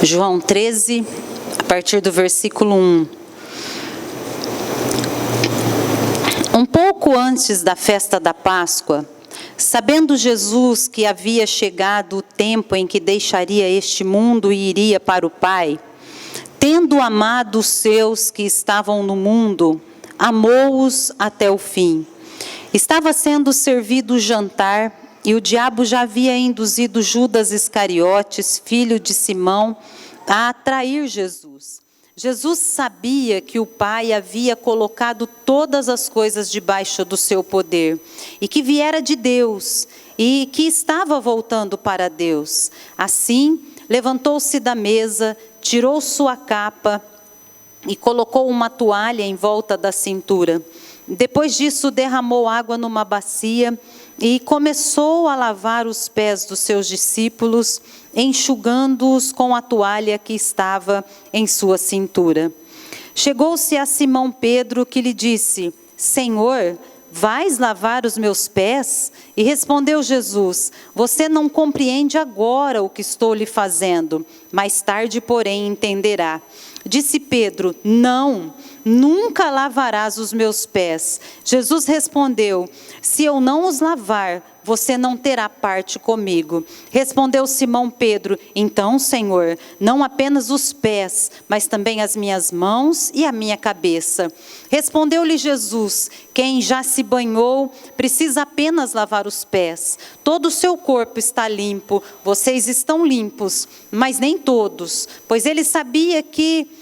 João 13, a partir do versículo 1. Um pouco antes da festa da Páscoa, sabendo Jesus que havia chegado o tempo em que deixaria este mundo e iria para o Pai, tendo amado os seus que estavam no mundo, amou-os até o fim. Estava sendo servido o jantar, e o diabo já havia induzido Judas Iscariotes, filho de Simão, a trair Jesus. Jesus sabia que o Pai havia colocado todas as coisas debaixo do seu poder, e que viera de Deus, e que estava voltando para Deus. Assim, levantou-se da mesa, tirou sua capa e colocou uma toalha em volta da cintura. Depois disso, derramou água numa bacia e começou a lavar os pés dos seus discípulos, enxugando-os com a toalha que estava em sua cintura. Chegou-se a Simão Pedro, que lhe disse: Senhor, vais lavar os meus pés? E respondeu Jesus: você não compreende agora o que estou lhe fazendo, mais tarde, porém, entenderá. Disse Pedro: não, nunca lavarás os meus pés. Jesus respondeu: se eu não os lavar, você não terá parte comigo. Respondeu Simão Pedro: então, Senhor, não apenas os pés, mas também as minhas mãos e a minha cabeça. Respondeu-lhe Jesus: quem já se banhou precisa apenas lavar os pés. Todo o seu corpo está limpo, vocês estão limpos, mas nem todos, pois ele sabia que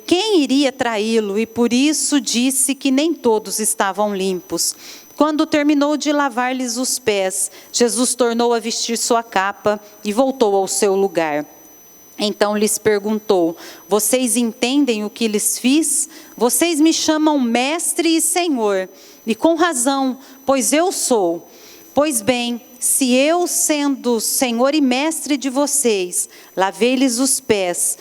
quem iria traí-lo, e por isso disse que nem todos estavam limpos. Quando terminou de lavar-lhes os pés, Jesus tornou a vestir sua capa e voltou ao seu lugar. Então lhes perguntou: vocês entendem o que lhes fiz? Vocês me chamam mestre e senhor, e com razão, pois eu sou. Pois bem, se eu, sendo senhor e mestre de vocês, lavei-lhes os pés,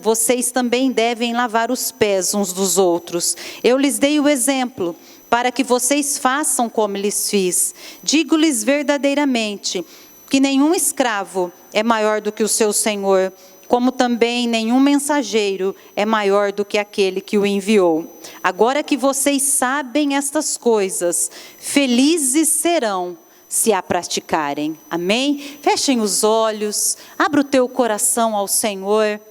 vocês também devem lavar os pés uns dos outros. Eu lhes dei o exemplo, para que vocês façam como lhes fiz. Digo-lhes verdadeiramente, que nenhum escravo é maior do que o seu senhor, como também nenhum mensageiro é maior do que aquele que o enviou. Agora que vocês sabem estas coisas, felizes serão se a praticarem. Amém? Fechem os olhos, abra o teu coração ao Senhor.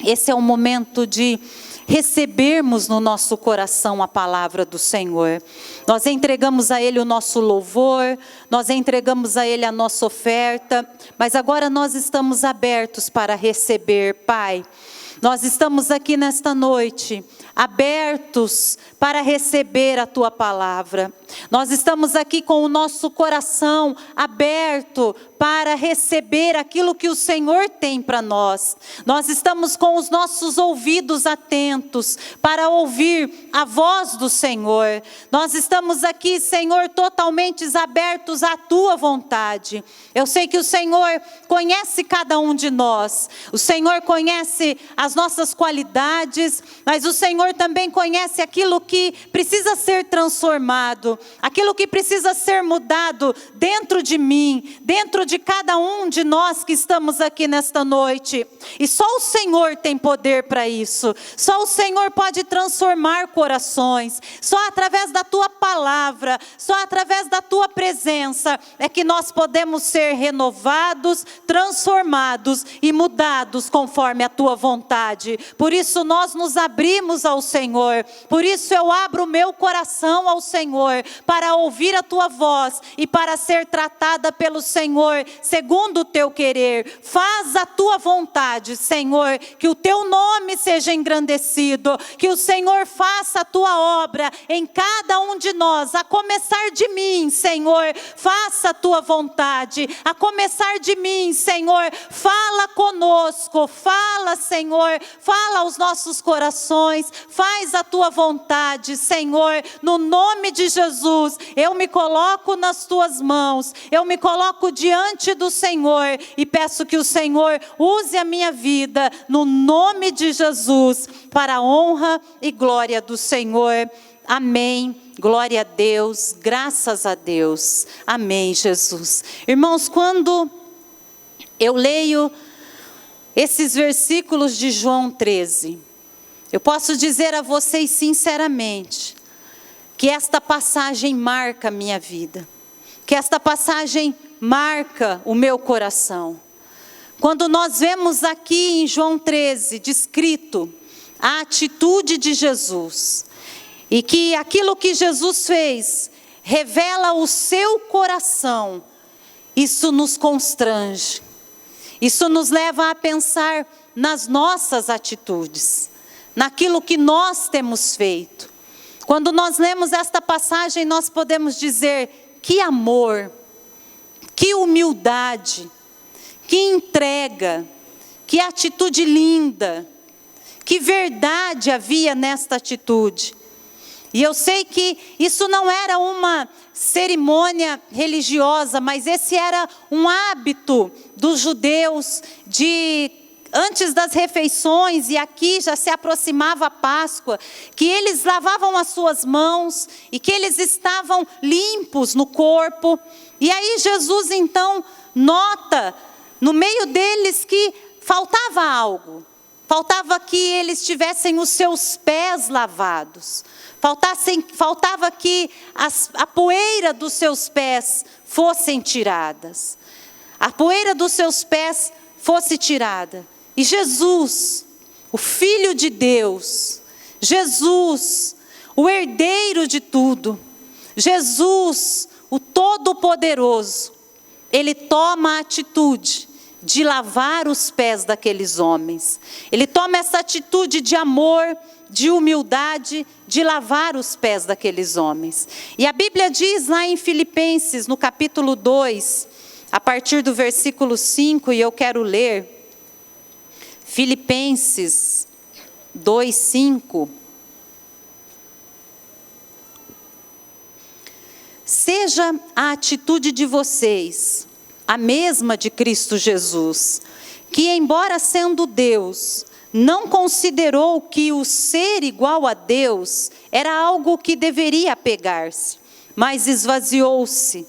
Esse é o momento de recebermos no nosso coração a palavra do Senhor. Nós entregamos a Ele o nosso louvor, nós entregamos a Ele a nossa oferta, mas agora nós estamos abertos para receber, Pai. Nós estamos aqui nesta noite, abertos para receber a Tua palavra. Nós estamos aqui com o nosso coração aberto para receber aquilo que o Senhor tem para nós. Nós estamos com os nossos ouvidos atentos para ouvir a voz do Senhor. Nós estamos aqui, Senhor, totalmente abertos à Tua vontade. Eu sei que o Senhor conhece cada um de nós. O Senhor conhece as nossas qualidades, mas o Senhor também conhece aquilo que precisa ser transformado, aquilo que precisa ser mudado dentro de mim, dentro de cada um de nós que estamos aqui nesta noite. E só o Senhor tem poder para isso. Só o Senhor pode transformar corações. Só através da Tua palavra, só através da Tua presença é que nós podemos ser renovados, transformados e mudados conforme a Tua vontade. Por isso nós nos abrimos ao Senhor. Por isso eu abro o meu coração ao Senhor para ouvir a Tua voz e para ser tratada pelo Senhor segundo o Teu querer. Faz a Tua vontade, Senhor, que o Teu nome seja engrandecido, que o Senhor faça a Tua obra em cada um de nós, a começar de mim, Senhor, faça a Tua vontade, a começar de mim, Senhor, fala conosco, fala, Senhor, fala aos nossos corações, faz a Tua vontade, Senhor, no nome de Jesus. Eu me coloco nas Tuas mãos, eu me coloco diante do Senhor e peço que o Senhor use a minha vida no nome de Jesus, para a honra e glória do Senhor. Amém. Glória a Deus, graças a Deus. Amém, Jesus. Irmãos, quando eu leio esses versículos de João 13, eu posso dizer a vocês sinceramente, que esta passagem marca a minha vida, que esta passagem marca o meu coração. Quando nós vemos aqui em João 13, descrito a atitude de Jesus, e que aquilo que Jesus fez revela o seu coração, isso nos constrange, isso nos leva a pensar nas nossas atitudes, naquilo que nós temos feito. Quando nós lemos esta passagem, nós podemos dizer: que amor, que humildade, que entrega, que atitude linda, que verdade havia nesta atitude. E eu sei que isso não era uma cerimônia religiosa, mas esse era um hábito dos judeus de antes das refeições, e aqui já se aproximava a Páscoa, que eles lavavam as suas mãos e que eles estavam limpos no corpo. E aí Jesus então nota no meio deles que faltava algo. Faltava que eles tivessem os seus pés lavados. Faltava que a poeira dos seus pés fossem tiradas. A poeira dos seus pés fosse tirada. E Jesus, o Filho de Deus, Jesus, o herdeiro de tudo, Jesus, o Todo-Poderoso, ele toma a atitude de lavar os pés daqueles homens. Ele toma essa atitude de amor, de humildade, de lavar os pés daqueles homens. E a Bíblia diz lá em Filipenses, no capítulo 2, a partir do versículo 5, e eu quero ler, Filipenses 2, 5. Seja a atitude de vocês a mesma de Cristo Jesus, que embora sendo Deus, não considerou que o ser igual a Deus era algo que deveria apegar-se, mas esvaziou-se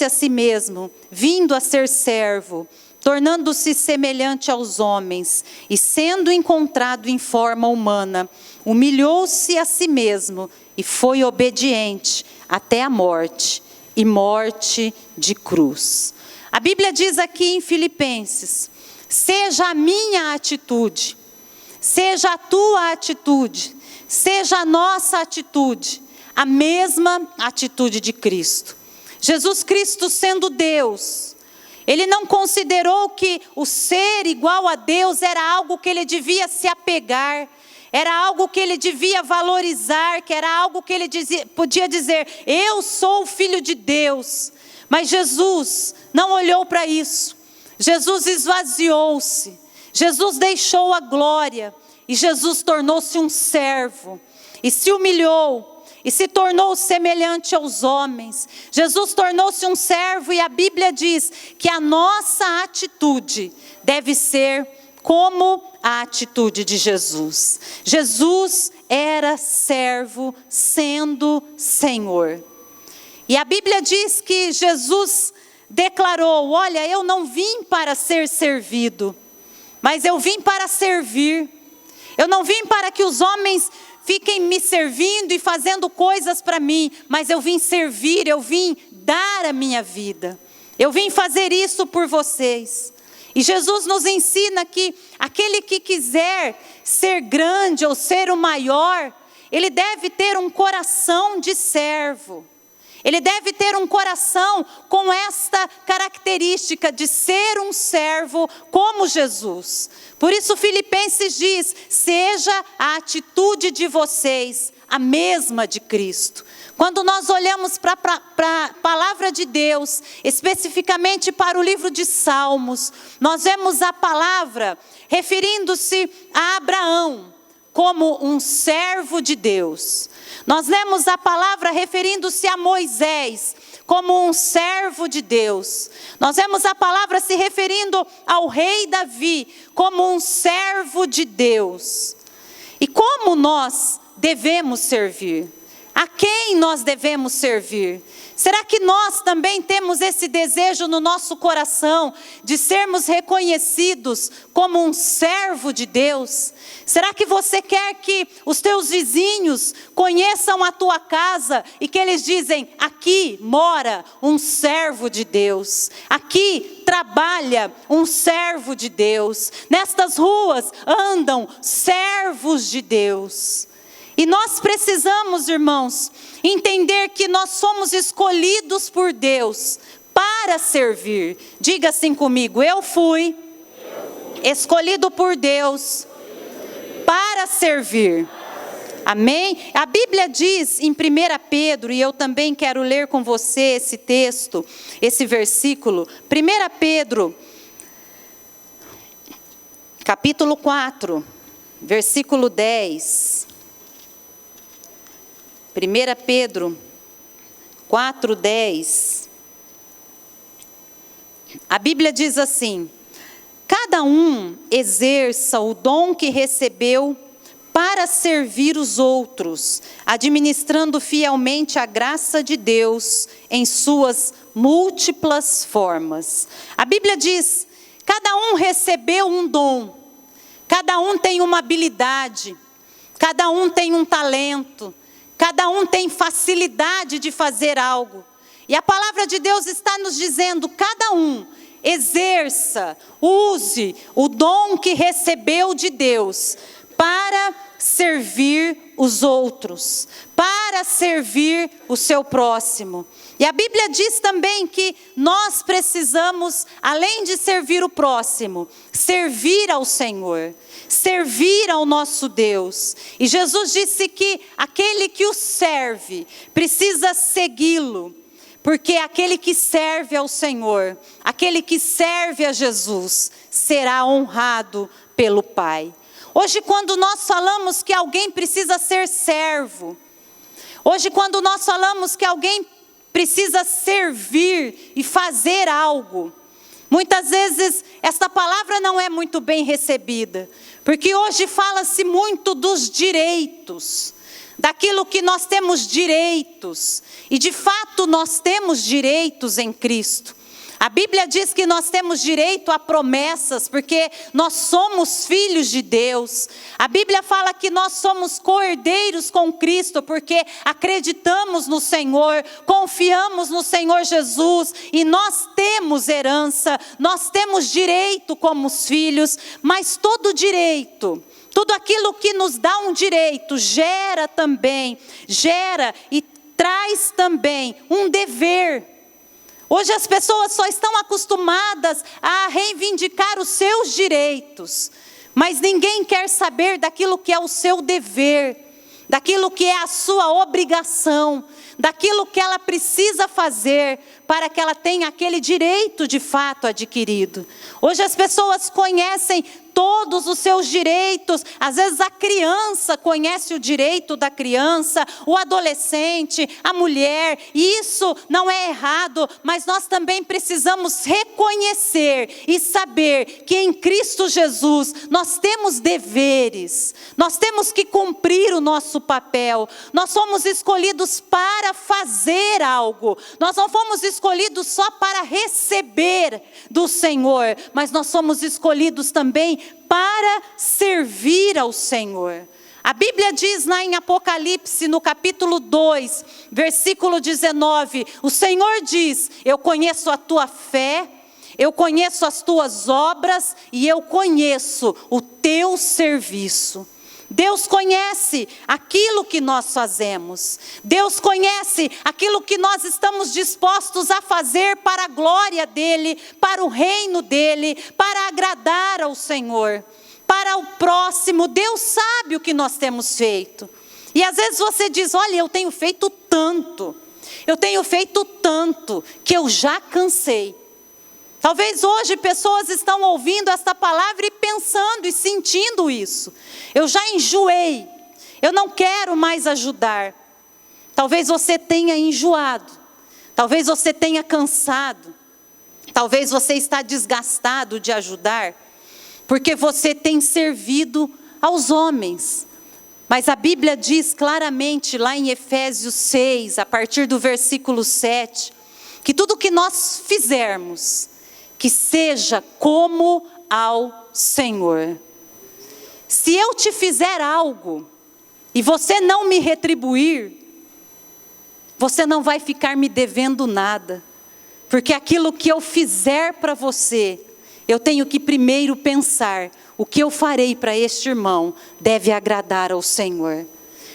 a si mesmo, vindo a ser servo, tornando-se semelhante aos homens, e sendo encontrado em forma humana, humilhou-se a si mesmo, e foi obediente até a morte, e morte de cruz. A Bíblia diz aqui em Filipenses: seja a minha atitude, seja a tua atitude, seja a nossa atitude, a mesma atitude de Cristo. Jesus Cristo sendo Deus, ele não considerou que o ser igual a Deus era algo que ele devia se apegar, era algo que ele devia valorizar, que era algo que ele podia dizer: eu sou o Filho de Deus. Mas Jesus não olhou para isso. Jesus esvaziou-se, Jesus deixou a glória, e Jesus tornou-se um servo, e se humilhou, e se tornou semelhante aos homens. Jesus tornou-se um servo, e a Bíblia diz que a nossa atitude deve ser como a atitude de Jesus. Jesus era servo sendo Senhor. E a Bíblia diz que Jesus declarou: olha, eu não vim para ser servido, mas eu vim para servir. Eu não vim para que os homens fiquem me servindo e fazendo coisas para mim, mas eu vim servir, eu vim dar a minha vida. Eu vim fazer isso por vocês. E Jesus nos ensina que aquele que quiser ser grande ou ser o maior, ele deve ter um coração de servo. Ele deve ter um coração com esta característica de ser um servo como Jesus. Por isso Filipenses diz: seja a atitude de vocês a mesma de Cristo. Quando nós olhamos para a palavra de Deus, especificamente para o livro de Salmos, nós vemos a palavra referindo-se a Abraão como um servo de Deus. Nós lemos a palavra referindo-se a Moisés como um servo de Deus. Nós vemos a palavra se referindo ao rei Davi como um servo de Deus. E como nós devemos servir? A quem nós devemos servir? Será que nós também temos esse desejo no nosso coração de sermos reconhecidos como um servo de Deus? Será que você quer que os teus vizinhos conheçam a tua casa e que eles dizem: aqui mora um servo de Deus, aqui trabalha um servo de Deus, nestas ruas andam servos de Deus? E nós precisamos, irmãos, entender que nós somos escolhidos por Deus para servir. Diga assim comigo: eu fui escolhido por Deus para servir. Amém? A Bíblia diz em 1 Pedro, e eu também quero ler com você esse texto, esse versículo. 1 Pedro, capítulo 4, versículo 10. 1 Pedro 4:10, a Bíblia diz assim: cada um exerça o dom que recebeu para servir os outros, administrando fielmente a graça de Deus em suas múltiplas formas. A Bíblia diz: cada um recebeu um dom, cada um tem uma habilidade, cada um tem um talento, cada um tem facilidade de fazer algo. E a palavra de Deus está nos dizendo: cada um exerça, use o dom que recebeu de Deus para servir os outros, para servir o seu próximo. E a Bíblia diz também que nós precisamos, além de servir o próximo, servir ao Senhor, servir ao nosso Deus. E Jesus disse que aquele que o serve precisa segui-lo, porque aquele que serve ao Senhor, aquele que serve a Jesus, será honrado pelo Pai. Hoje, quando nós falamos que alguém precisa ser servo, hoje, quando nós falamos que alguém precisa servir e fazer algo, muitas vezes esta palavra não é muito bem recebida, porque hoje fala-se muito dos direitos, daquilo que nós temos direitos, e de fato nós temos direitos em Cristo. A Bíblia diz que nós temos direito a promessas, porque nós somos filhos de Deus. A Bíblia fala que nós somos co-herdeiros com Cristo, porque acreditamos no Senhor, confiamos no Senhor Jesus, e nós temos herança, nós temos direito como os filhos, mas todo direito, tudo aquilo que nos dá um direito, gera e traz também um dever. Hoje as pessoas só estão acostumadas a reivindicar os seus direitos, mas ninguém quer saber daquilo que é o seu dever, daquilo que é a sua obrigação, daquilo que ela precisa fazer para que ela tenha aquele direito de fato adquirido. Hoje as pessoas conhecem todos os seus direitos, às vezes a criança conhece o direito da criança, o adolescente, a mulher, e isso não é errado, mas nós também precisamos reconhecer e saber que em Cristo Jesus nós temos deveres, nós temos que cumprir o nosso papel, nós somos escolhidos para fazer algo, nós não fomos escolhidos só para receber do Senhor, mas nós somos escolhidos também para servir ao Senhor. A Bíblia diz lá em Apocalipse, no capítulo 2, versículo 19, o Senhor diz: eu conheço a tua fé, eu conheço as tuas obras e eu conheço o teu serviço. Deus conhece aquilo que nós fazemos. Deus conhece aquilo que nós estamos dispostos a fazer para a glória dEle, para o reino dEle, para agradar ao Senhor, para o próximo. Deus sabe o que nós temos feito. E às vezes você diz: olha, eu tenho feito tanto que eu já cansei. Talvez hoje pessoas estão ouvindo esta palavra e pensando e sentindo isso. Eu já enjoei, eu não quero mais ajudar. Talvez você tenha enjoado, talvez você tenha cansado, talvez você está desgastado de ajudar, porque você tem servido aos homens. Mas a Bíblia diz claramente lá em Efésios 6, a partir do versículo 7, que tudo que nós fizermos, que seja como ao Senhor. Se eu te fizer algo e você não me retribuir, você não vai ficar me devendo nada. Porque aquilo que eu fizer para você, eu tenho que primeiro pensar, o que eu farei para este irmão deve agradar ao Senhor.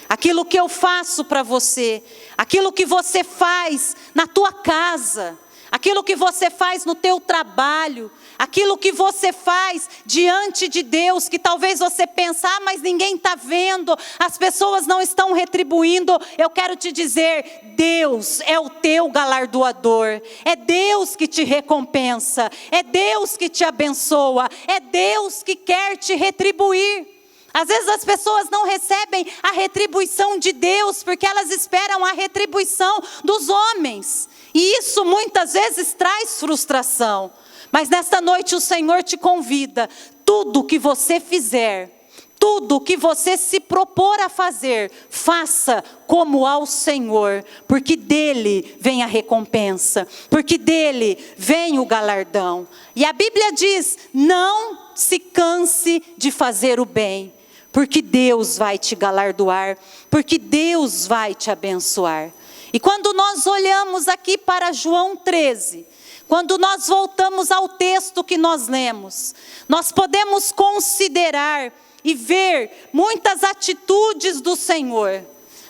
Aquilo que eu faço para você, aquilo que você faz na tua casa, aquilo que você faz no teu trabalho, aquilo que você faz diante de Deus, que talvez você pense, mas ninguém está vendo, as pessoas não estão retribuindo. Eu quero te dizer, Deus é o teu galardoador, é Deus que te recompensa, é Deus que te abençoa, é Deus que quer te retribuir. Às vezes as pessoas não recebem a retribuição de Deus, porque elas esperam a retribuição dos homens. E isso muitas vezes traz frustração. Mas nesta noite o Senhor te convida, tudo que você fizer, tudo que você se propor a fazer, faça como ao Senhor, porque dele vem a recompensa, porque dele vem o galardão. E a Bíblia diz, não se canse de fazer o bem, porque Deus vai te galardoar, porque Deus vai te abençoar. E quando nós olhamos aqui para João 13, quando nós voltamos ao texto que nós lemos, nós podemos considerar e ver muitas atitudes do Senhor.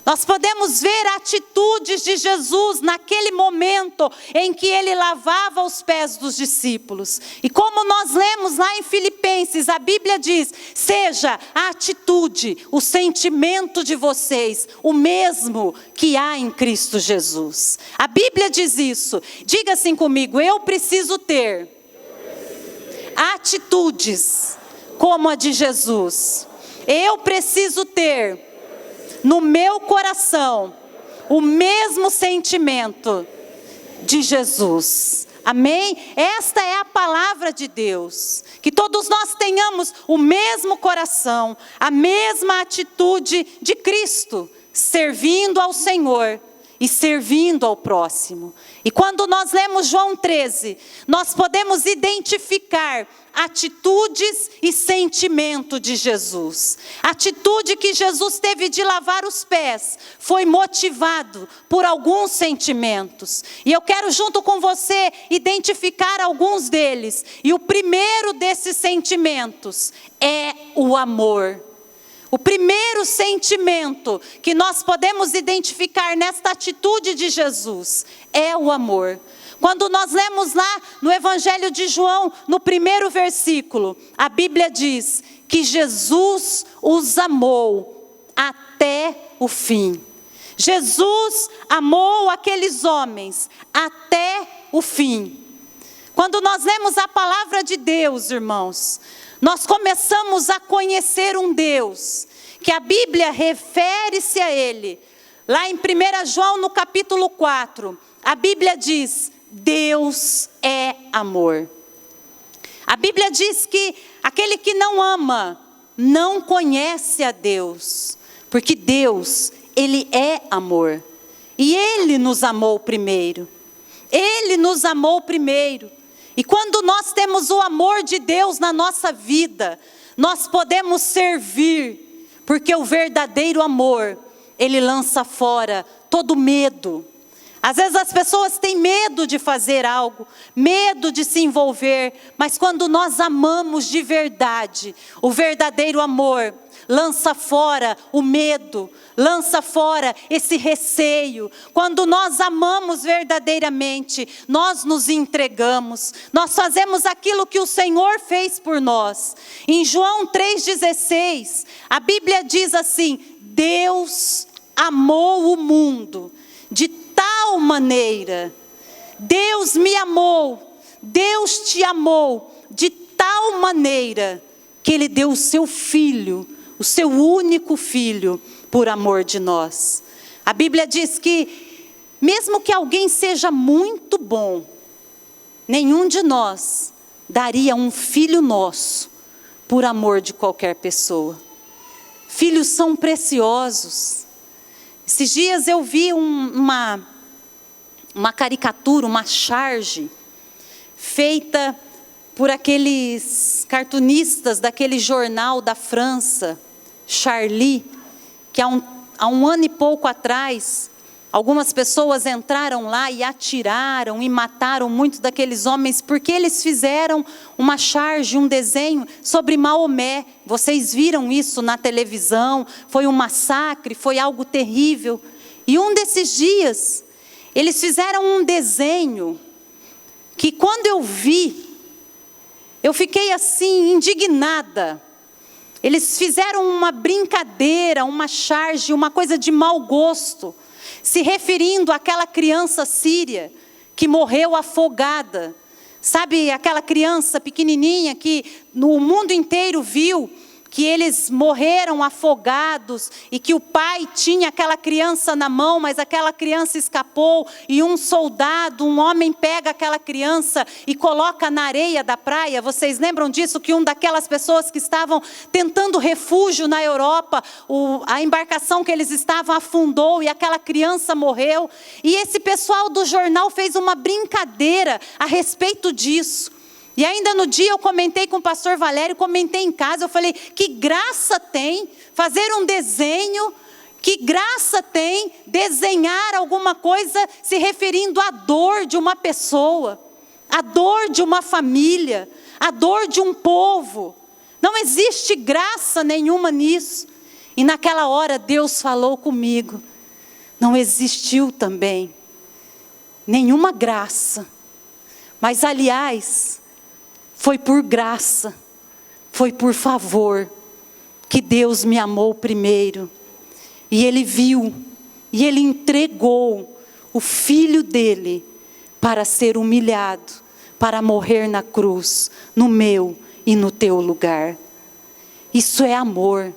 Nós podemos ver atitudes de Jesus naquele momento em que ele lavava os pés dos discípulos. E como nós lemos lá em Filipenses, a Bíblia diz, seja a atitude, o sentimento de vocês, o mesmo que há em Cristo Jesus. A Bíblia diz isso. Diga assim comigo, eu preciso ter atitudes como a de Jesus. Eu preciso ter no meu coração o mesmo sentimento de Jesus. Amém? Esta é a palavra de Deus. Que todos nós tenhamos o mesmo coração, a mesma atitude de Cristo, servindo ao Senhor e servindo ao próximo. E quando nós lemos João 13, nós podemos identificar atitudes e sentimento de Jesus. A atitude que Jesus teve de lavar os pés foi motivado por alguns sentimentos. E eu quero junto com você identificar alguns deles. E o primeiro desses sentimentos é o amor. O primeiro sentimento que nós podemos identificar nesta atitude de Jesus é o amor. Quando nós lemos lá no Evangelho de João, no primeiro versículo, a Bíblia diz que Jesus os amou até o fim. Jesus amou aqueles homens até o fim. Quando nós lemos a palavra de Deus, irmãos, nós começamos a conhecer um Deus, que a Bíblia refere-se a Ele. Lá em 1 João, no capítulo 4, a Bíblia diz, Deus é amor. A Bíblia diz que aquele que não ama, não conhece a Deus, porque Deus, Ele é amor. E Ele nos amou primeiro. Ele nos amou primeiro. E quando nós temos o amor de Deus na nossa vida, nós podemos servir, porque o verdadeiro amor, ele lança fora todo medo. Às vezes as pessoas têm medo de fazer algo, medo de se envolver, mas quando nós amamos de verdade, o verdadeiro amor lança fora o medo, lança fora esse receio. Quando nós amamos verdadeiramente, nós nos entregamos, nós fazemos aquilo que o Senhor fez por nós. Em João 3,16, a Bíblia diz assim, Deus amou o mundo de tal maneira, Deus me amou, Deus te amou de tal maneira, que Ele deu o seu Filho, o seu único Filho, por amor de nós. A Bíblia diz que, mesmo que alguém seja muito bom, nenhum de nós daria um filho nosso, por amor de qualquer pessoa. Filhos são preciosos. Esses dias eu vi uma caricatura, uma charge, feita por aqueles cartunistas daquele jornal da França, Charlie, que há um ano e pouco atrás, algumas pessoas entraram lá e atiraram e mataram muitos daqueles homens, porque eles fizeram uma charge, um desenho sobre Maomé. Vocês viram isso na televisão, foi um massacre, foi algo terrível. E um desses dias, eles fizeram um desenho, que quando eu vi, eu fiquei assim, indignada. Eles fizeram uma brincadeira, uma charge, uma coisa de mau gosto, se referindo àquela criança síria que morreu afogada. Sabe, aquela criança pequenininha que no mundo inteiro viu que eles morreram afogados e que o pai tinha aquela criança na mão, mas aquela criança escapou e um soldado, um homem pega aquela criança e coloca na areia da praia. Vocês lembram disso? Que daquelas pessoas que estavam tentando refúgio na Europa, a embarcação que eles estavam afundou e aquela criança morreu. E esse pessoal do jornal fez uma brincadeira a respeito disso. E ainda no dia eu comentei com o pastor Valério, comentei em casa, eu falei, que graça tem fazer um desenho, que graça tem desenhar alguma coisa se referindo à dor de uma pessoa, à dor de uma família, à dor de um povo. Não existe graça nenhuma nisso. E naquela hora Deus falou comigo, não existiu também nenhuma graça, mas aliás, foi por graça, foi por favor, que Deus me amou primeiro. E Ele viu, e Ele entregou o Filho dEle para ser humilhado, para morrer na cruz, no meu e no teu lugar. Isso é amor,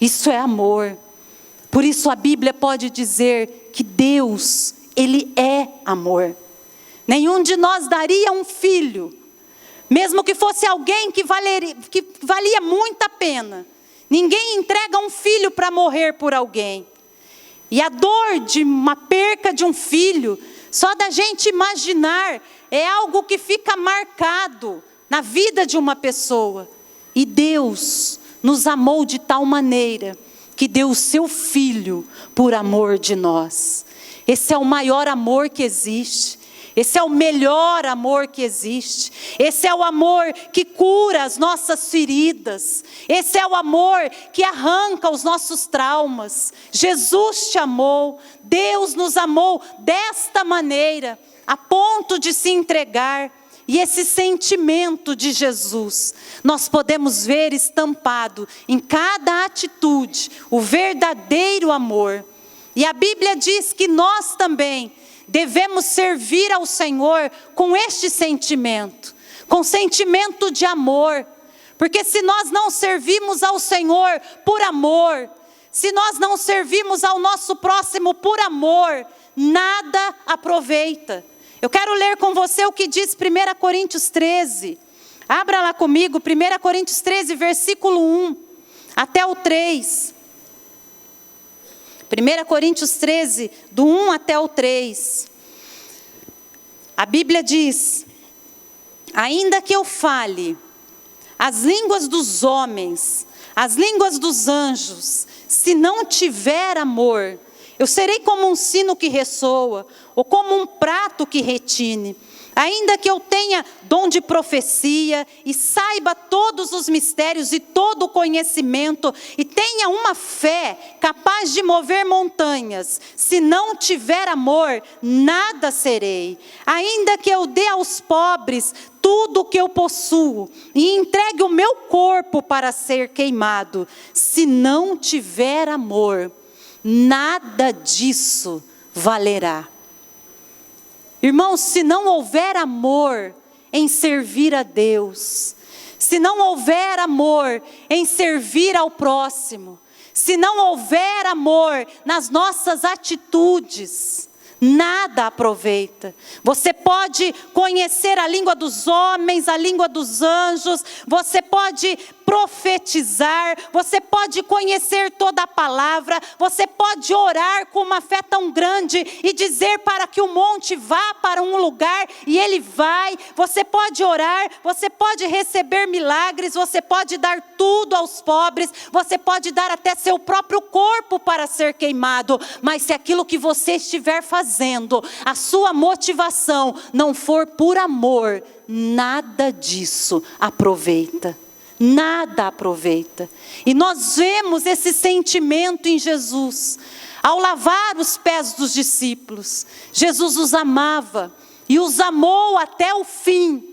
isso é amor. Por isso a Bíblia pode dizer que Deus, Ele é amor. Nenhum de nós daria um filho, mesmo que fosse alguém que valia muito a pena. Ninguém entrega um filho para morrer por alguém. E a dor de uma perca de um filho, só da gente imaginar, é algo que fica marcado na vida de uma pessoa. E Deus nos amou de tal maneira que deu o seu Filho por amor de nós. Esse é o maior amor que existe. Esse é o melhor amor que existe. Esse é o amor que cura as nossas feridas. Esse é o amor que arranca os nossos traumas. Jesus te amou. Deus nos amou desta maneira, a ponto de se entregar. E esse sentimento de Jesus, nós podemos ver estampado em cada atitude, o verdadeiro amor. E a Bíblia diz que nós também devemos servir ao Senhor com este sentimento, com sentimento de amor. Porque se nós não servimos ao Senhor por amor, se nós não servimos ao nosso próximo por amor, nada aproveita. Eu quero ler com você o que diz 1 Coríntios 13. Abra lá comigo, 1 Coríntios 13, versículo 1 até o 3. 1 Coríntios 13, do 1 até o 3. A Bíblia diz: ainda que eu fale as línguas dos homens, as línguas dos anjos, se não tiver amor, eu serei como um sino que ressoa, ou como um prato que retine. Ainda que eu tenha dom de profecia, e saiba todos os mistérios e todo o conhecimento, e tenha uma fé capaz de mover montanhas, se não tiver amor, nada serei. Ainda que eu dê aos pobres tudo o que eu possuo, e entregue o meu corpo para ser queimado, se não tiver amor, nada disso valerá. Irmãos, se não houver amor em servir a Deus, se não houver amor em servir ao próximo, se não houver amor nas nossas atitudes, nada aproveita. Você pode conhecer a língua dos homens, a língua dos anjos, você pode profetizar, você pode conhecer toda a palavra, você pode orar com uma fé tão grande e dizer para que o monte vá para um lugar e ele vai. Você pode orar, você pode receber milagres, você pode dar tudo aos pobres, você pode dar até seu próprio corpo para ser queimado, mas se aquilo que você estiver fazendo, a sua motivação não for por amor, nada disso aproveita. Nada aproveita. E nós vemos esse sentimento em Jesus. Ao lavar os pés dos discípulos, Jesus os amava e os amou até o fim.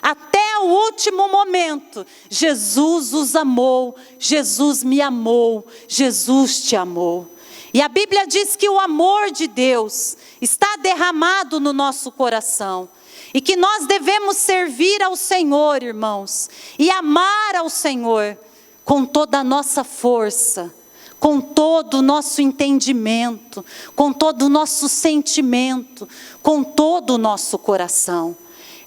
Até o último momento, Jesus os amou, Jesus me amou, Jesus te amou. E a Bíblia diz que o amor de Deus está derramado no nosso coração. E que nós devemos servir ao Senhor, irmãos, e amar ao Senhor com toda a nossa força, com todo o nosso entendimento, com todo o nosso sentimento, com todo o nosso coração.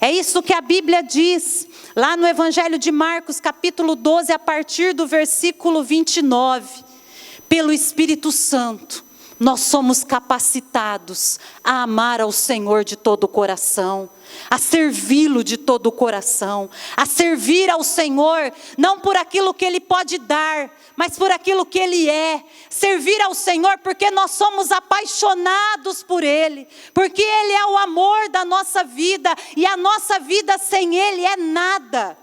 É isso que a Bíblia diz, lá no Evangelho de Marcos, capítulo 12, a partir do versículo 29. Pelo Espírito Santo, nós somos capacitados a amar ao Senhor de todo o coração, a servi-lo de todo o coração, a servir ao Senhor, não por aquilo que Ele pode dar, mas por aquilo que Ele é. Servir ao Senhor porque nós somos apaixonados por Ele, porque Ele é o amor da nossa vida, e a nossa vida sem Ele é nada.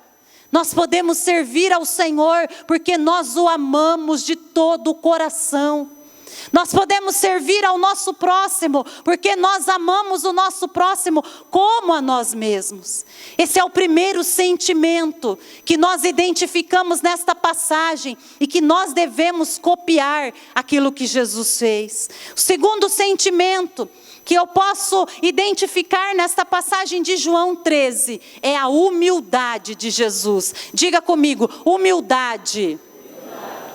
Nós podemos servir ao Senhor porque nós o amamos de todo o coração. Nós podemos servir ao nosso próximo, porque nós amamos o nosso próximo como a nós mesmos. Esse é o primeiro sentimento que nós identificamos nesta passagem e que nós devemos copiar aquilo que Jesus fez. O segundo sentimento que eu posso identificar nesta passagem de João 13 é a humildade de Jesus. Diga comigo, humildade.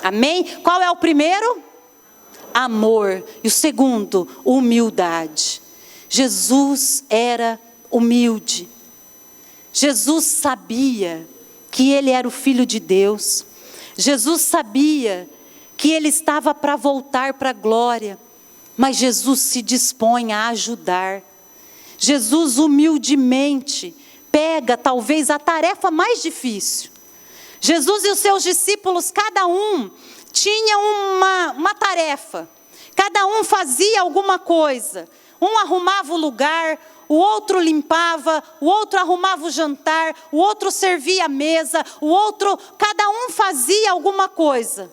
Amém? Qual é o primeiro? Amor. E o segundo, humildade. Jesus era humilde. Jesus sabia que Ele era o Filho de Deus. Jesus sabia que Ele estava para voltar para a glória. Mas Jesus se dispõe a ajudar. Jesus humildemente pega talvez a tarefa mais difícil. Jesus e os seus discípulos, cada um tinha uma tarefa, cada um fazia alguma coisa. Um arrumava o lugar, o outro limpava, o outro arrumava o jantar, o outro servia a mesa, cada um fazia alguma coisa.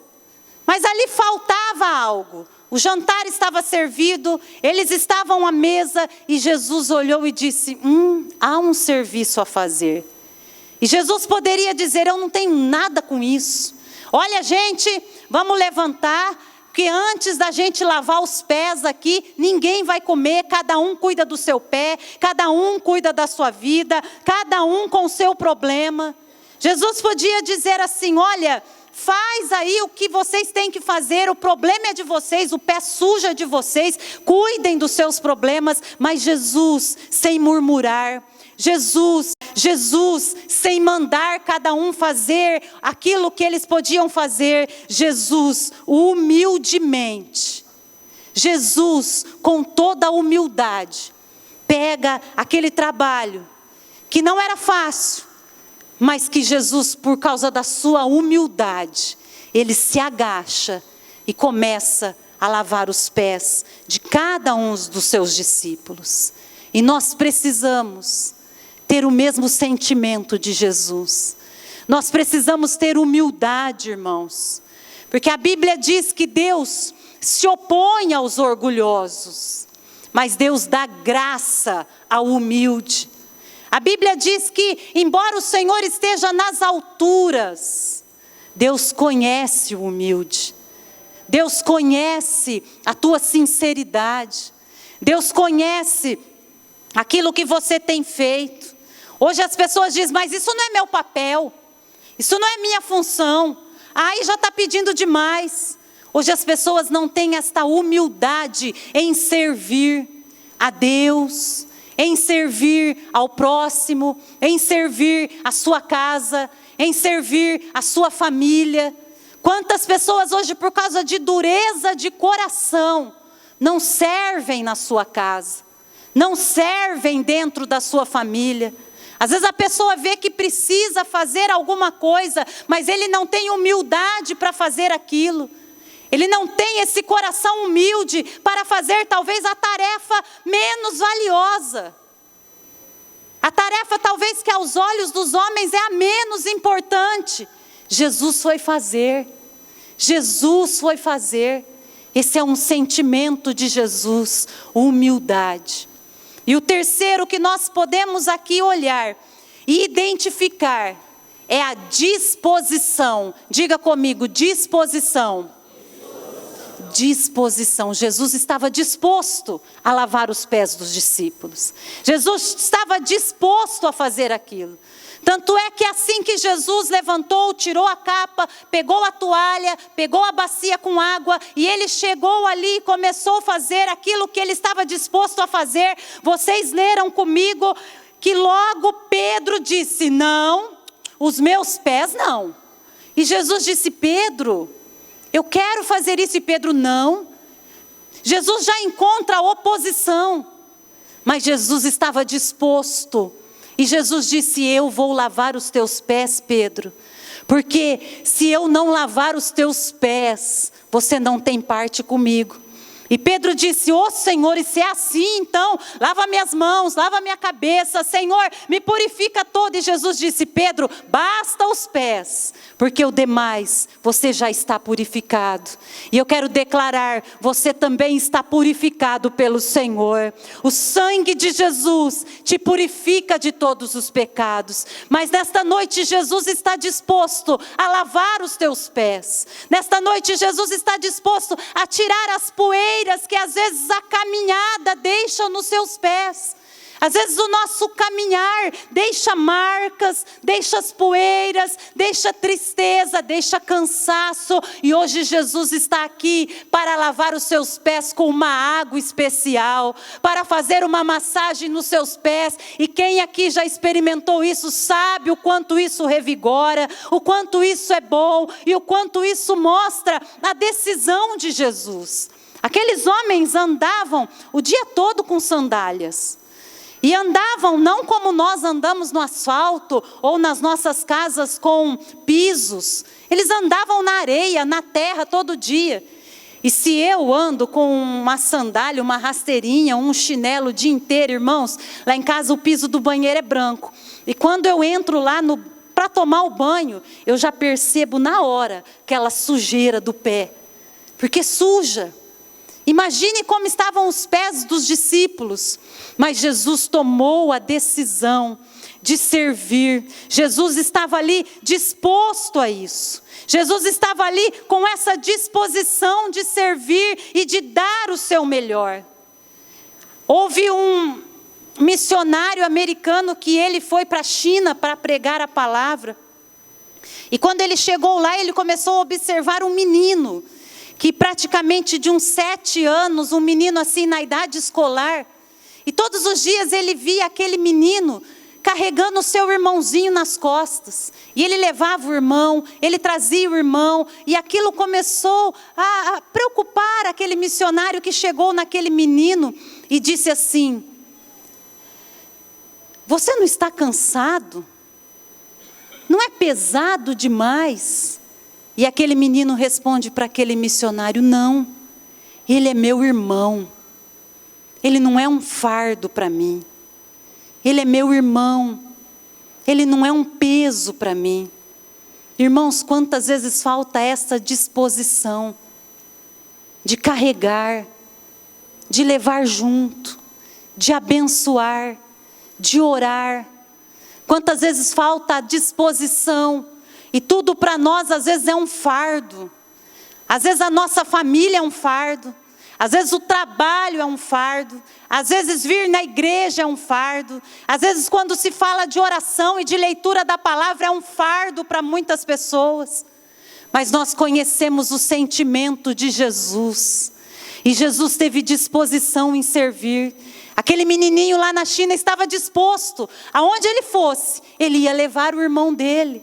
Mas ali faltava algo. O jantar estava servido, eles estavam à mesa e Jesus olhou e disse, há um serviço a fazer. E Jesus poderia dizer, eu não tenho nada com isso. Olha, gente, vamos levantar, porque antes da gente lavar os pés aqui, ninguém vai comer, cada um cuida do seu pé, cada um cuida da sua vida, cada um com o seu problema. Jesus podia dizer assim, olha, faz aí o que vocês têm que fazer, o problema é de vocês, o pé sujo é de vocês, cuidem dos seus problemas. Mas Jesus, sem murmurar, Jesus, sem mandar cada um fazer aquilo que eles podiam fazer, Jesus, humildemente, Jesus, com toda a humildade, pega aquele trabalho, que não era fácil, mas que Jesus, por causa da sua humildade, ele se agacha e começa a lavar os pés de cada um dos seus discípulos. E nós precisamos ter o mesmo sentimento de Jesus. Nós precisamos ter humildade, irmãos. Porque a Bíblia diz que Deus se opõe aos orgulhosos, mas Deus dá graça ao humilde. A Bíblia diz que, embora o Senhor esteja nas alturas, Deus conhece o humilde. Deus conhece a tua sinceridade. Deus conhece aquilo que você tem feito. Hoje as pessoas dizem, mas isso não é meu papel, isso não é minha função, aí já está pedindo demais. Hoje as pessoas não têm esta humildade em servir, a Deus, em servir ao próximo, em servir a sua casa, em servir a sua família. Quantas pessoas hoje, por causa de dureza de coração, não servem na sua casa, não servem dentro da sua família. Às vezes a pessoa vê que precisa fazer alguma coisa, mas ele não tem humildade para fazer aquilo. Ele não tem esse coração humilde para fazer talvez a tarefa menos valiosa. A tarefa talvez que aos olhos dos homens é a menos importante. Jesus foi fazer. Jesus foi fazer. Esse é um sentimento de Jesus, humildade. E o terceiro que nós podemos aqui olhar e identificar é a disposição. Diga comigo, disposição. Disposição. Jesus estava disposto a lavar os pés dos discípulos. Jesus estava disposto a fazer aquilo. Tanto é que assim que Jesus levantou, tirou a capa, pegou a toalha, pegou a bacia com água, e ele chegou ali e começou a fazer aquilo que ele estava disposto a fazer. Vocês leram comigo que logo Pedro disse: não, os meus pés não. E Jesus disse: Pedro, eu quero fazer isso. E Pedro: não. Jesus já encontra a oposição, mas Jesus estava disposto. E Jesus disse: eu vou lavar os teus pés, Pedro, porque se eu não lavar os teus pés, você não tem parte comigo. E Pedro disse: ô Senhor, e se é assim, então, lava minhas mãos, lava minha cabeça, Senhor, me purifica todo. E Jesus disse: Pedro, basta os pés, porque o demais você já está purificado. E eu quero declarar, você também está purificado pelo Senhor. O sangue de Jesus te purifica de todos os pecados. Mas nesta noite Jesus está disposto a lavar os teus pés. Nesta noite Jesus está disposto a tirar as poeiras que às vezes a caminhada deixa nos seus pés. Às vezes o nosso caminhar deixa marcas, deixa as poeiras, deixa tristeza, deixa cansaço. E hoje Jesus está aqui para lavar os seus pés com uma água especial, para fazer uma massagem nos seus pés. E quem aqui já experimentou isso sabe o quanto isso revigora, o quanto isso é bom e o quanto isso mostra a decisão de Jesus. Aqueles homens andavam o dia todo com sandálias. E andavam não como nós andamos no asfalto ou nas nossas casas com pisos. Eles andavam na areia, na terra todo dia. E se eu ando com uma sandália, uma rasteirinha, um chinelo o dia inteiro, irmãos, lá em casa o piso do banheiro é branco. E quando eu entro lá para tomar o banho, eu já percebo na hora aquela sujeira do pé. Porque suja. Imagine como estavam os pés dos discípulos, mas Jesus tomou a decisão de servir. Jesus estava ali disposto a isso. Jesus estava ali com essa disposição de servir e de dar o seu melhor. Houve um missionário americano que ele foi para a China para pregar a palavra. E quando ele chegou lá, ele começou a observar um menino que praticamente de uns 7 anos, um menino assim na idade escolar, e todos os dias ele via aquele menino carregando o seu irmãozinho nas costas, e ele levava o irmão, ele trazia o irmão, e aquilo começou a preocupar aquele missionário que chegou naquele menino, e disse assim: você não está cansado? Não é pesado demais? E aquele menino responde para aquele missionário: não, ele é meu irmão, ele não é um fardo para mim, ele é meu irmão, ele não é um peso para mim. Irmãos, quantas vezes falta essa disposição de carregar, de levar junto, de abençoar, de orar. Quantas vezes falta a disposição. E tudo para nós às vezes é um fardo. Às vezes a nossa família é um fardo. Às vezes o trabalho é um fardo. Às vezes vir na igreja é um fardo. Às vezes quando se fala de oração e de leitura da palavra é um fardo para muitas pessoas. Mas nós conhecemos o sentimento de Jesus. E Jesus teve disposição em servir. Aquele menininho lá na China estava disposto, aonde ele fosse, ele ia levar o irmão dele.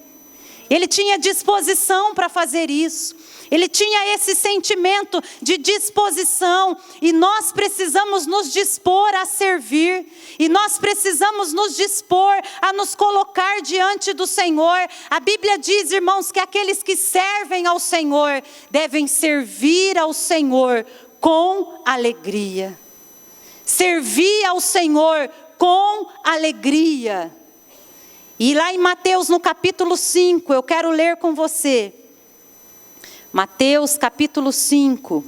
Ele tinha disposição para fazer isso. Ele tinha esse sentimento de disposição. E nós precisamos nos dispor a servir. E nós precisamos nos dispor a nos colocar diante do Senhor. A Bíblia diz, irmãos, que aqueles que servem ao Senhor devem servir ao Senhor com alegria. Servir ao Senhor com alegria. E lá em Mateus, no capítulo 5, eu quero ler com você. Mateus capítulo 5.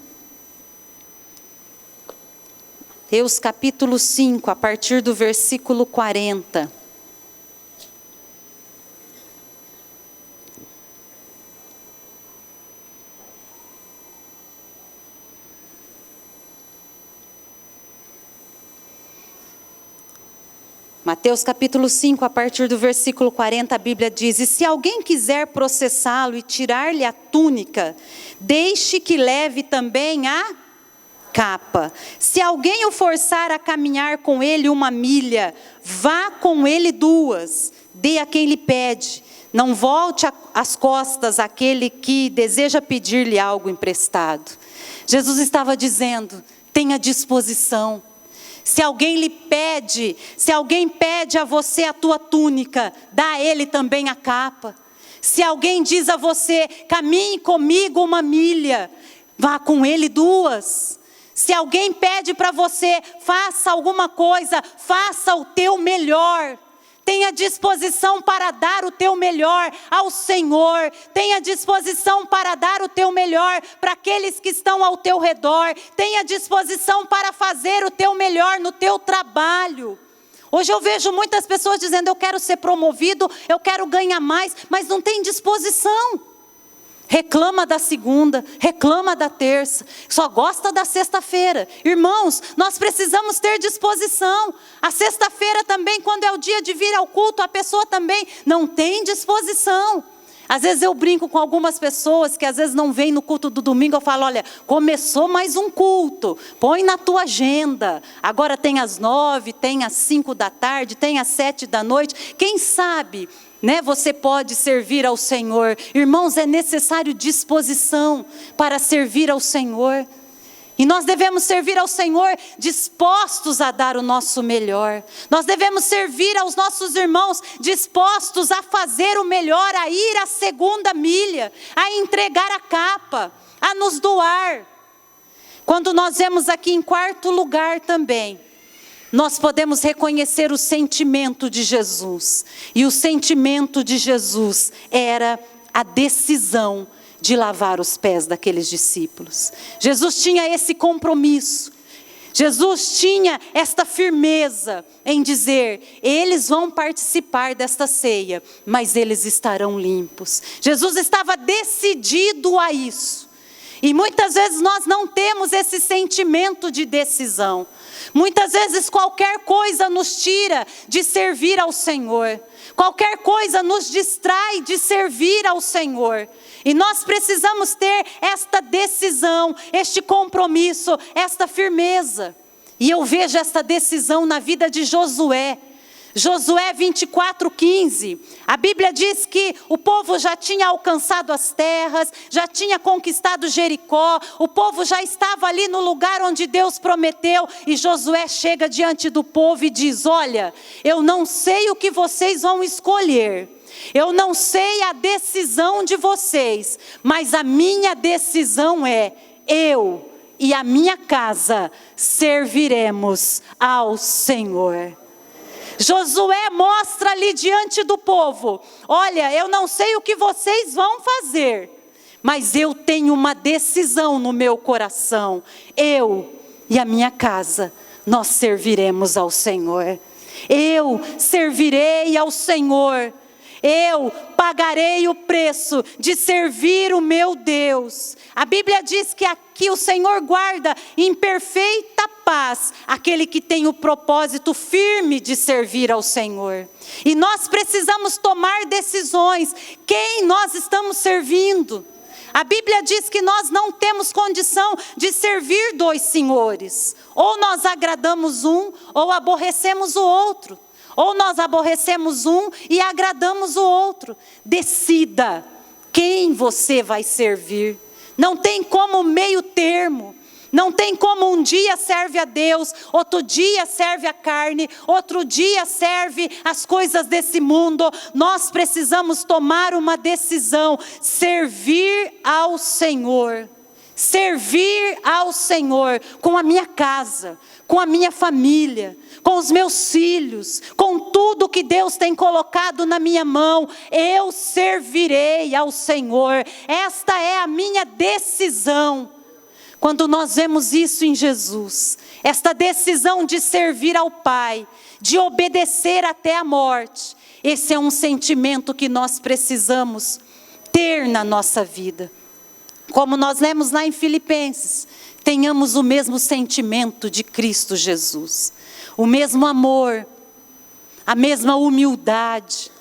Mateus capítulo 5, a partir do versículo 40. Mateus capítulo 5, a partir do versículo 40, a Bíblia diz: E se alguém quiser processá-lo e tirar-lhe a túnica, deixe que leve também a capa. Se alguém o forçar a caminhar com ele 1 milha, vá com ele 2, dê a quem lhe pede. Não volte as costas àquele que deseja pedir-lhe algo emprestado. Jesus estava dizendo, tenha disposição. Se alguém lhe pede, se alguém pede a você a tua túnica, dá a ele também a capa. Se alguém diz a você, caminhe comigo 1 milha, vá com ele 2. Se alguém pede para você, faça alguma coisa, faça o teu melhor. Tenha disposição para dar o teu melhor ao Senhor. Tenha disposição para dar o teu melhor para aqueles que estão ao teu redor. Tenha disposição para fazer o teu melhor no teu trabalho. Hoje eu vejo muitas pessoas dizendo, eu quero ser promovido, eu quero ganhar mais, mas não tem disposição. Reclama da segunda, reclama da terça, só gosta da sexta-feira. Irmãos, nós precisamos ter disposição. A sexta-feira também, quando é o dia de vir ao culto, a pessoa também não tem disposição. Às vezes eu brinco com algumas pessoas que às vezes não vêm no culto do domingo. Eu falo, olha, começou mais um culto, põe na tua agenda. Agora tem às 9, tem às 5 da tarde, tem às 7 da noite. Quem sabe, né, você pode servir ao Senhor. Irmãos, é necessário disposição para servir ao Senhor. E nós devemos servir ao Senhor dispostos a dar o nosso melhor. Nós devemos servir aos nossos irmãos dispostos a fazer o melhor, a ir a 2ª milha, a entregar a capa, a nos doar. Quando nós vemos aqui em 4º lugar também, nós podemos reconhecer o sentimento de Jesus. E o sentimento de Jesus era a decisão de lavar os pés daqueles discípulos. Jesus tinha esse compromisso. Jesus tinha esta firmeza em dizer, eles vão participar desta ceia, mas eles estarão limpos. Jesus estava decidido a isso. E muitas vezes nós não temos esse sentimento de decisão. Muitas vezes qualquer coisa nos tira de servir ao Senhor. Qualquer coisa nos distrai de servir ao Senhor. E nós precisamos ter esta decisão, este compromisso, esta firmeza. E eu vejo esta decisão na vida de Josué. Josué 24:15, a Bíblia diz que o povo já tinha alcançado as terras, já tinha conquistado Jericó, o povo já estava ali no lugar onde Deus prometeu, e Josué chega diante do povo e diz, olha, eu não sei o que vocês vão escolher, eu não sei a decisão de vocês, mas a minha decisão é, eu e a minha casa serviremos ao Senhor. Josué mostra ali diante do povo, olha, eu não sei o que vocês vão fazer, mas eu tenho uma decisão no meu coração, eu e a minha casa, nós serviremos ao Senhor. Eu servirei ao Senhor, eu pagarei o preço de servir o meu Deus. A Bíblia diz que aqui o Senhor guarda em perfeita paz aquele que tem o propósito firme de servir ao Senhor. E nós precisamos tomar decisões. Quem nós estamos servindo? A Bíblia diz que nós não temos condição de servir dois senhores. Ou nós agradamos um, ou aborrecemos o outro. Ou nós aborrecemos um e agradamos o outro. Decida quem você vai servir. Não tem como meio termo. Não tem como um dia serve a Deus, outro dia serve a carne, outro dia serve as coisas desse mundo. Nós precisamos tomar uma decisão, servir ao Senhor. Servir ao Senhor com a minha casa, com a minha família, com os meus filhos, com tudo que Deus tem colocado na minha mão. Eu servirei ao Senhor. Esta é a minha decisão. Quando nós vemos isso em Jesus, esta decisão de servir ao Pai, de obedecer até a morte, esse é um sentimento que nós precisamos ter na nossa vida. Como nós lemos lá em Filipenses, tenhamos o mesmo sentimento de Cristo Jesus, o mesmo amor, a mesma humildade,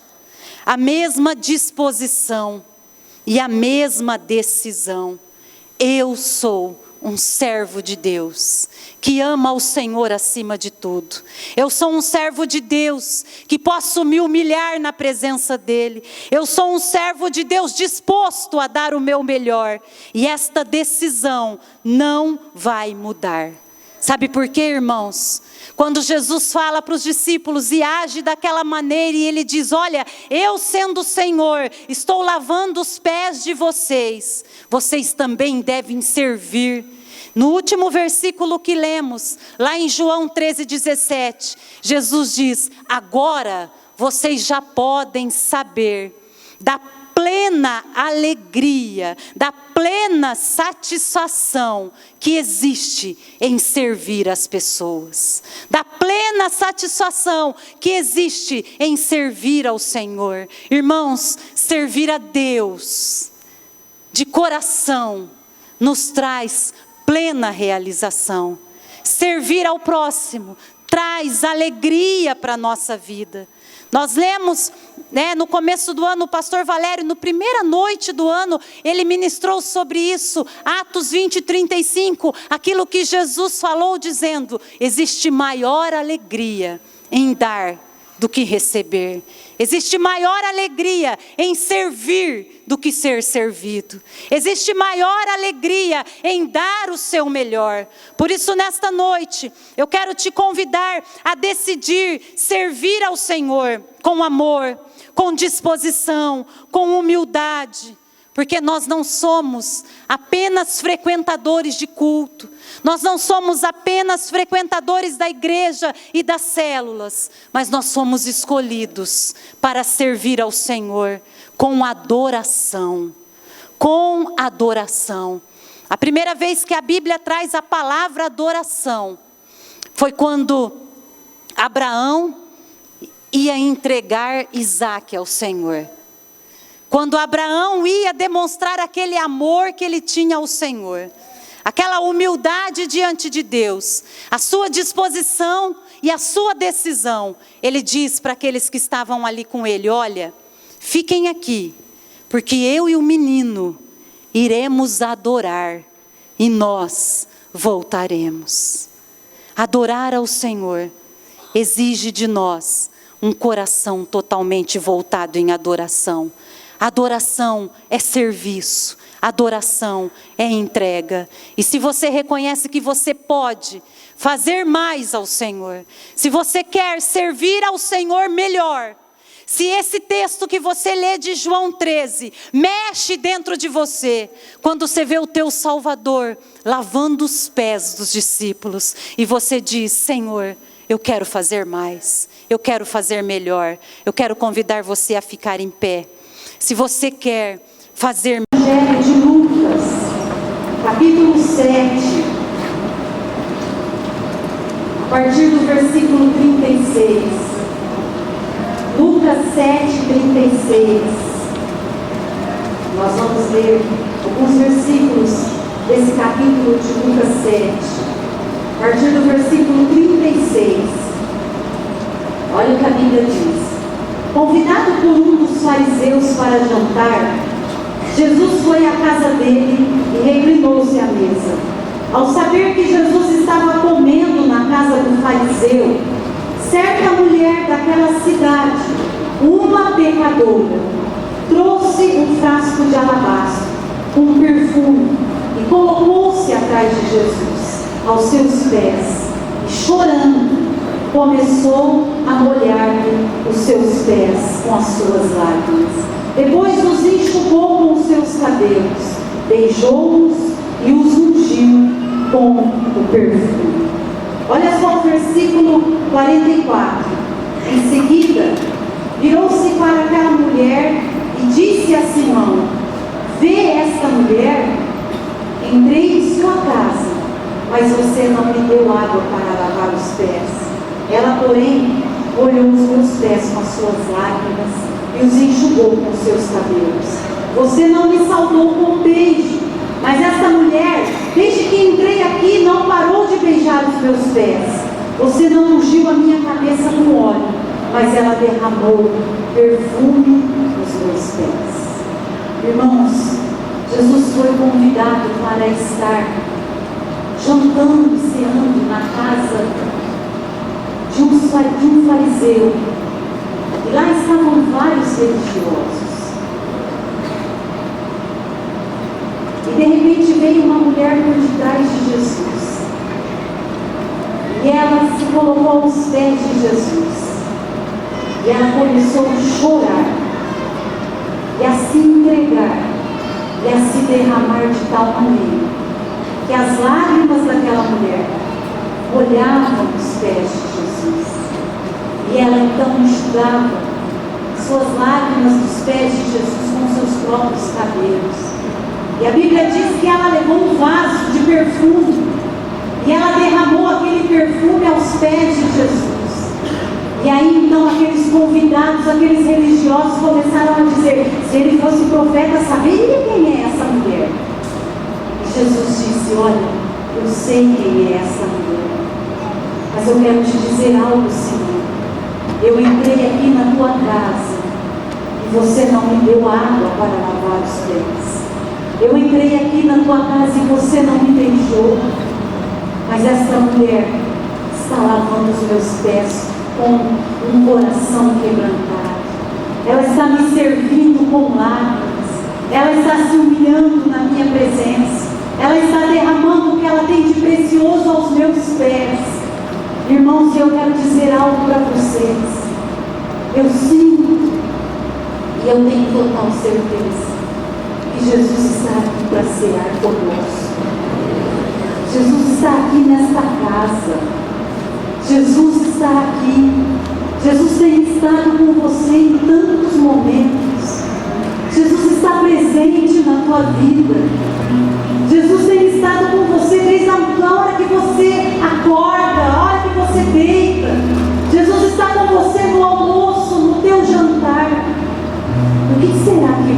a mesma disposição e a mesma decisão. Eu sou um servo de Deus, que ama o Senhor acima de tudo. Eu sou um servo de Deus, que posso me humilhar na presença dEle. Eu sou um servo de Deus disposto a dar o meu melhor. E esta decisão não vai mudar. Sabe por quê, irmãos? Quando Jesus fala para os discípulos e age daquela maneira e Ele diz: olha, eu sendo o Senhor, estou lavando os pés de vocês. Vocês também devem servir. No último versículo que lemos, lá em João 13:17, Jesus diz: agora vocês já podem saber da plena alegria, da plena satisfação que existe em servir as pessoas. Da plena satisfação que existe em servir ao Senhor. Irmãos, servir a Deus de coração nos traz plena realização. Servir ao próximo traz alegria para a nossa vida. Nós lemos, no começo do ano, o pastor Valério, na primeira noite do ano, ele ministrou sobre isso, Atos 20:35, aquilo que Jesus falou dizendo: existe maior alegria em dar do que receber. Existe maior alegria em servir do que ser servido. Existe maior alegria em dar o seu melhor. Por isso, nesta noite, eu quero te convidar a decidir servir ao Senhor com amor, com disposição, com humildade. Porque nós não somos apenas frequentadores de culto. Nós não somos apenas frequentadores da igreja e das células. Mas nós somos escolhidos para servir ao Senhor com adoração. Com adoração. A primeira vez que a Bíblia traz a palavra adoração foi quando Abraão ia entregar Isaque ao Senhor. Quando Abraão ia demonstrar aquele amor que ele tinha ao Senhor, aquela humildade diante de Deus, a sua disposição e a sua decisão, ele diz para aqueles que estavam ali com ele: olha, fiquem aqui, porque eu e o menino iremos adorar e nós voltaremos. Adorar ao Senhor exige de nós um coração totalmente voltado em adoração. Adoração é serviço, adoração é entrega. E se você reconhece que você pode fazer mais ao Senhor, se você quer servir ao Senhor melhor, se esse texto que você lê de João 13 mexe dentro de você, quando você vê o teu Salvador lavando os pés dos discípulos, e você diz: Senhor, eu quero fazer mais, eu quero fazer melhor, eu quero convidar você a ficar em pé. Se você quer fazer... Evangelho de Lucas, capítulo 7, a partir do versículo 36. Lucas 7:36. Nós vamos ler alguns versículos desse capítulo de Lucas 7, a partir do versículo 36. Olha o que a Bíblia diz. Convidado por um dos fariseus para jantar, Jesus foi à casa dele e reclinou-se à mesa. Ao saber que Jesus estava comendo na casa do fariseu, certa mulher daquela cidade, uma pecadora, trouxe um frasco de alabastro com perfume e colocou-se atrás de Jesus, aos seus pés, e chorando, começou a molhar-lhe os seus pés com as suas lágrimas. Depois os enxugou com os seus cabelos, beijou-os e os ungiu com o perfume. Olha só o versículo 44. Em seguida, virou-se para aquela mulher e disse a Simão: vê esta mulher? Entrei em sua casa, mas você não me deu água para lavar os pés. Ela, porém, molhou os meus pés com as suas lágrimas e os enxugou com os seus cabelos. Você não me saudou com um beijo, mas esta mulher, desde que entrei aqui, não parou de beijar os meus pés. Você não ungiu a minha cabeça com óleo, mas ela derramou perfume nos meus pés. Irmãos, Jesus foi convidado para estar jantando e ceando na casa de um fariseu. E lá estavam vários religiosos. E de repente veio uma mulher por detrás de Jesus. E ela se colocou aos pés de Jesus. E ela começou a chorar. E a se entregar. E a se derramar de tal maneira que as lágrimas daquela mulher molhavam os pés de Jesus. E ela então enxugava suas lágrimas dos pés de Jesus com seus próprios cabelos. E a Bíblia diz que ela levou um vaso de perfume e ela derramou aquele perfume aos pés de Jesus. E aí então aqueles convidados, aqueles religiosos começaram a dizer: se ele fosse profeta, saberia quem é essa mulher. E Jesus disse: olha, eu sei quem é essa mulher, mas eu quero te dizer algo, Senhor. Eu entrei aqui na tua casa e você não me deu água para lavar os pés. Eu entrei aqui na tua casa e você não me beijou, mas essa mulher está lavando os meus pés com um coração quebrantado. Ela está me servindo com lágrimas. Ela está se humilhando na minha presença. Ela está derramando o que ela tem de precioso aos meus pés. Irmãos, eu quero dizer algo para vocês. Eu sinto e eu tenho total certeza que Jesus está aqui para cear conosco. Jesus está aqui nesta casa. Jesus está aqui. Jesus tem estado com você em tantos momentos. Jesus está presente na tua vida. Jesus tem estado com você desde a hora que você acorda, a hora que você deita. Jesus está com você no almoço, no teu jantar. O que será que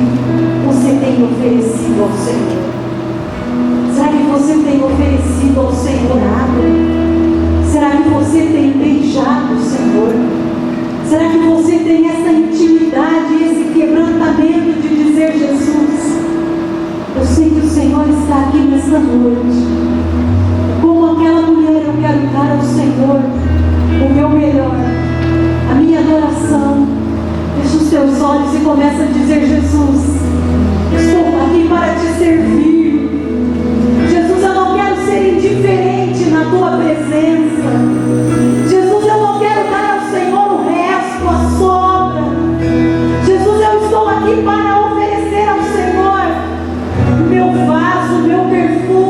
você tem oferecido ao Senhor? Será que você tem oferecido ao Senhor água? Será que você tem beijado o Senhor? Será que você tem essa intimidade, esse quebrantamento de dizer: Jesus, eu sei que o Senhor está aqui nesta noite. Como aquela mulher, eu quero dar ao Senhor o meu melhor, a minha adoração. Fecha os teus olhos e começa a dizer: Jesus, estou aqui para te servir. Jesus, eu não quero ser indiferente na tua presença. Jesus, eu não quero dar ao Senhor o resto, a sobra. Jesus, eu estou aqui para oferecer ao Senhor o meu vaso, o meu perfume.